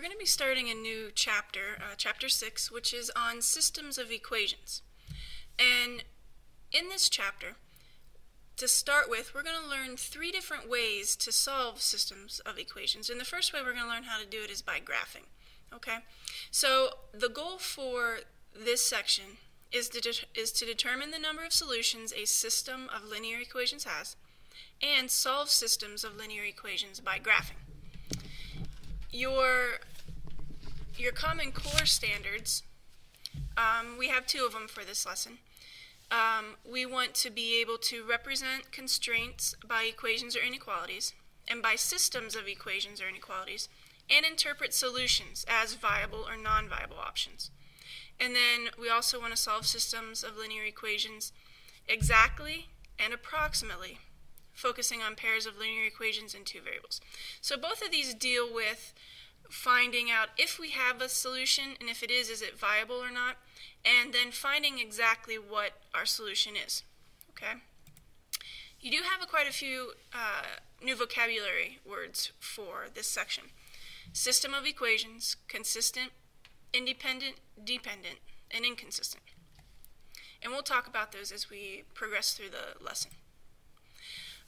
We're going to be starting a new chapter, chapter 6, which is on systems of equations. And in this chapter, to start with, we're going to learn 3 different ways to solve systems of equations. And the first way we're going to learn how to do it is by graphing. Okay? So the goal for this section is to determine the number of solutions a system of linear equations has and solve systems of linear equations by graphing. Your Common Core standards, we have 2 of them for this lesson. We want to be able to represent constraints by equations or inequalities and by systems of equations or inequalities and interpret solutions as viable or non-viable options. And then we also want to solve systems of linear equations exactly and approximately, focusing on pairs of linear equations in 2 variables. So both of these deal with finding out if we have a solution, and if it is it viable or not, and then finding exactly what our solution is. Okay? You do have quite a few new vocabulary words for this section. System of equations, consistent, independent, dependent, and inconsistent. And we'll talk about those as we progress through the lesson.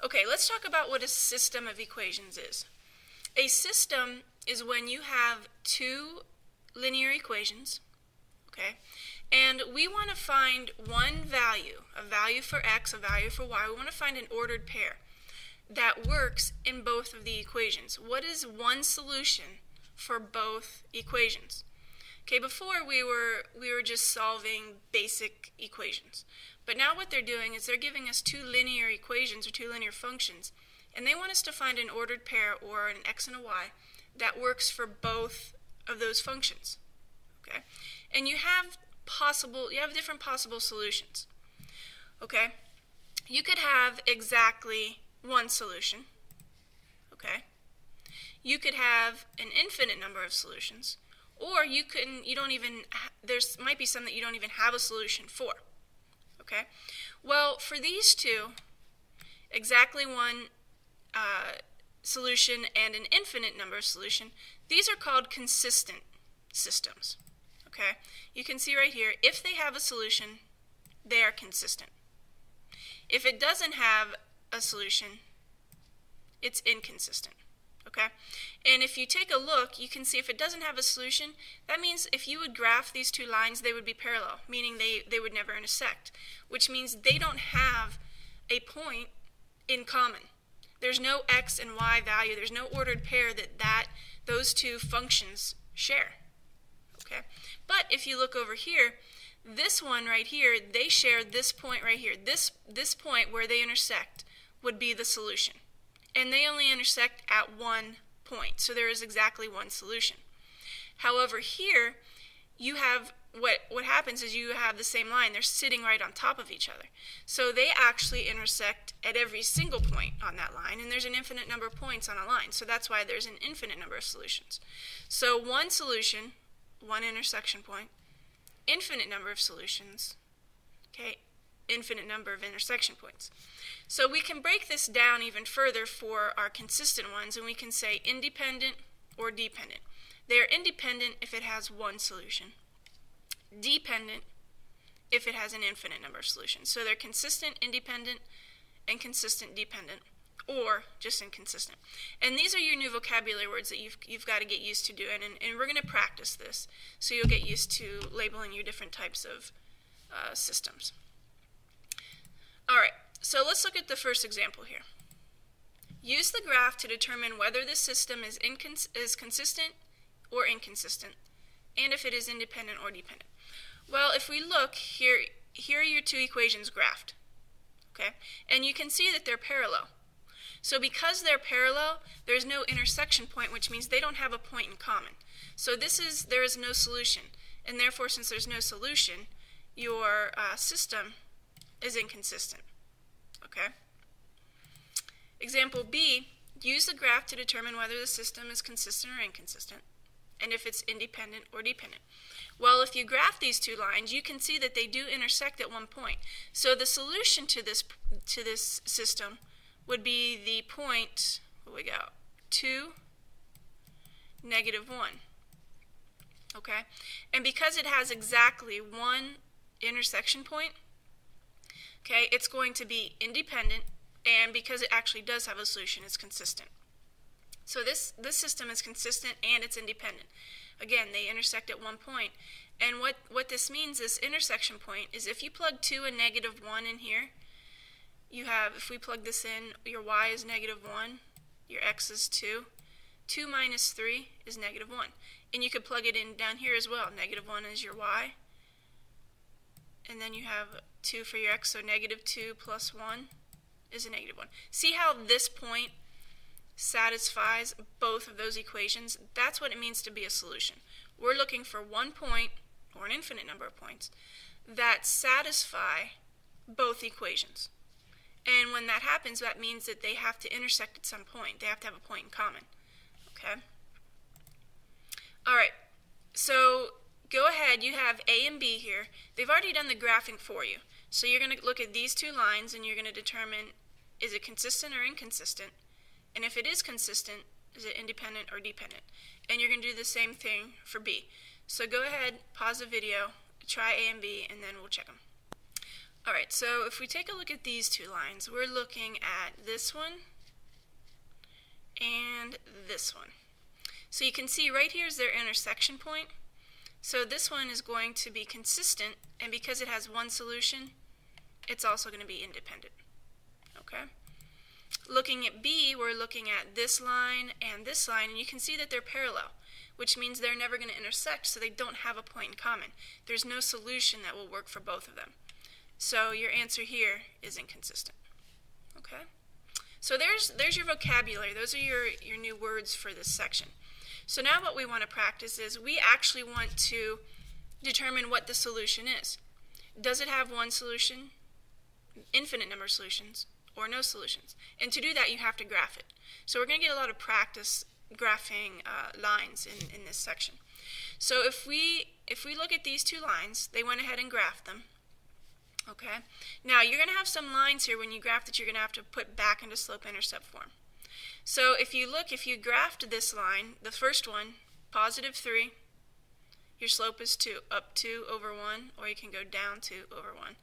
Okay, let's talk about what a system of equations is. A system is when you have 2 linear equations, okay, and we want to find one value, a value for x, a value for y. We want to find an ordered pair that works in both of the equations. What is one solution for both equations? Okay, before we were just solving basic equations. But now what they're doing is they're giving us 2 linear equations or 2 linear functions, and they want us to find an ordered pair, or an x and a y, that works for both of those functions. Okay? And you have different possible solutions. Okay? You could have exactly one solution. Okay? You could have an infinite number of solutions, or there might be some that you don't even have a solution for. Okay? Well, for these 2, exactly one solution and an infinite number of solution, these are called consistent systems. Okay? You can see right here, if they have a solution, they are consistent. If it doesn't have a solution, it's inconsistent. Okay? And if you take a look, you can see if it doesn't have a solution, that means if you would graph these 2 lines, they would be parallel, meaning they would never intersect, which means they don't have a point in common. There's no x and y value. There's no ordered pair that those 2 functions share. Okay? But if you look over here, this one right here, they share this point right here. This point where they intersect would be the solution. And they only intersect at one point. So there is exactly one solution. However, here you have what happens is you have the same line. They're sitting right on top of each other. So they actually intersect at every single point on that line, and there's an infinite number of points on a line. So that's why there's an infinite number of solutions. So one solution, one intersection point, infinite number of solutions, okay, infinite number of intersection points. So we can break this down even further for our consistent ones, and we can say independent or dependent. They are independent if it has one solution. Dependent if it has an infinite number of solutions. So they're consistent, independent, and consistent, dependent, or just inconsistent. And these are your new vocabulary words that you've got to get used to doing, and we're going to practice this, so you'll get used to labeling your different types of systems. All right, so let's look at the first example here. Use the graph to determine whether the system is consistent or inconsistent, and if it is independent or dependent. Well, if we look here are your 2 equations graphed. Okay? And you can see that they're parallel. So because they're parallel, there's no intersection point, which means they don't have a point in common. So there is no solution. And therefore, since there's no solution, your system is inconsistent. Okay? Example B, use the graph to determine whether the system is consistent or inconsistent, and if it's independent or dependent. Well, if you graph these 2 lines, you can see that they do intersect at one point. So the solution to this system would be the point, what we got, 2, -1. Okay? And because it has exactly one intersection point, okay, it's going to be independent, and because it actually does have a solution, it's consistent. So this system is consistent and it's independent. Again, they intersect at one point. And what this means, this intersection point, is if you plug 2 and -1 in here, you have, if we plug this in, your y is -1, your x is 2. 2 minus 3 is -1. And you could plug it in down here as well. -1 is your y. And then you have 2 for your x, so -2 plus 1 is a -1. See how this point satisfies both of those equations? That's what it means to be a solution. We're looking for one point, or an infinite number of points, that satisfy both equations. And when that happens, that means that they have to intersect at some point. They have to have a point in common. Okay? Alright, so go ahead, you have A and B here. They've already done the graphing for you. So you're going to look at these two lines and you're going to determine, is it consistent or inconsistent? And if it is consistent, is it independent or dependent? And you're going to do the same thing for B. So go ahead, pause the video, try A and B, and then we'll check them. Alright, so if we take a look at these two lines, we're looking at this one and this one. So you can see right here is their intersection point. So this one is going to be consistent, and because it has one solution, it's also going to be independent. Okay? Looking at B, we're looking at this line, and you can see that they're parallel, which means they're never going to intersect, so they don't have a point in common. There's no solution that will work for both of them. So your answer here is inconsistent. Okay? So there's your vocabulary. Those are your new words for this section. So now what we want to practice is we actually want to determine what the solution is. Does it have one solution, infinite number of solutions, or no solutions? And to do that, you have to graph it. So we're going to get a lot of practice graphing lines in this section. So if we look at these two lines, they went ahead and graphed them. Okay. Now you're going to have some lines here when you graph that you're going to have to put back into slope-intercept form. So if you graphed this line, the first one, +3, your slope is 2, up 2 over 1, or you can go down 2 over 1.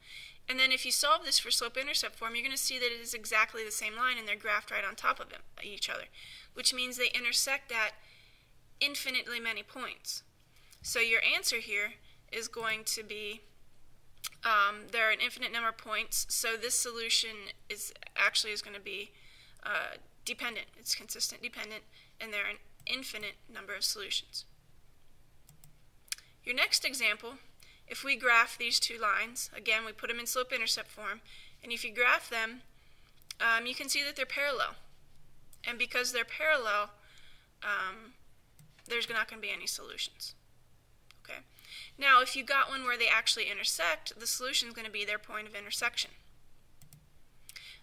And then if you solve this for slope-intercept form, you're going to see that it is exactly the same line, and they're graphed right on top of each other, which means they intersect at infinitely many points. So your answer here is going to be, there are an infinite number of points, so this solution is going to be dependent. It's consistent dependent, and there are an infinite number of solutions. Your next example, if we graph these two lines, again we put them in slope-intercept form, and if you graph them, you can see that they're parallel. And because they're parallel, there's not going to be any solutions. Okay. Now if you got one where they actually intersect, the solution is going to be their point of intersection.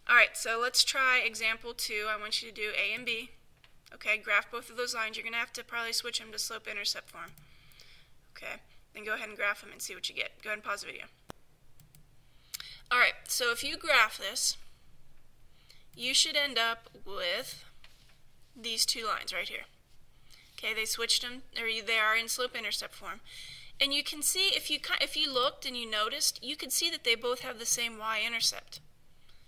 Alright, so let's try example 2. I want you to do A and B. Okay, graph both of those lines. You're going to have to probably switch them to slope-intercept form. Okay, then go ahead and graph them and see what you get. Go ahead and pause the video. Alright, so if you graph this, you should end up with these two lines right here. Okay, they switched them, or they are in slope-intercept form. And you can see, if you looked and you noticed, you could see that they both have the same y-intercept.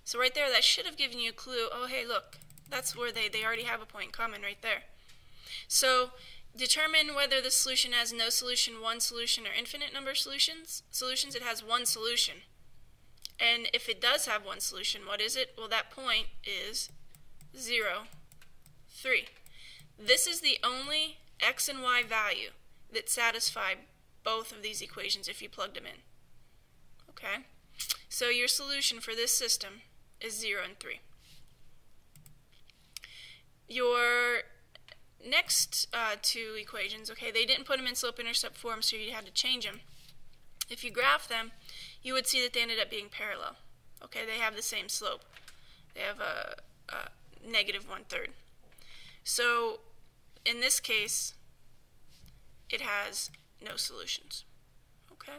So right there, that should have given you a clue, oh hey look, that's where they already have a point in common right there. So determine whether the solution has no solution, one solution, or infinite number of solutions. It has one solution. And if it does have one solution, what is it? Well, that point is 0, 3. This is the only x and y value that satisfy both of these equations if you plugged them in. Okay? So your solution for this system is 0 and 3. Your next two equations, okay, they didn't put them in slope-intercept form, so you had to change them. If you graph them, you would see that they ended up being parallel. Okay, they have the same slope. They have a -1/3. So in this case, it has no solutions. Okay?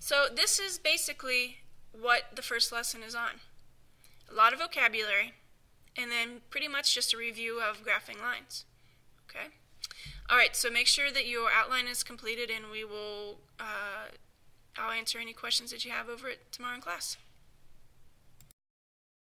So this is basically what the first lesson is on. A lot of vocabulary, and then pretty much just a review of graphing lines. Okay? All right, so make sure that your outline is completed, and we will I'll answer any questions that you have over it tomorrow in class.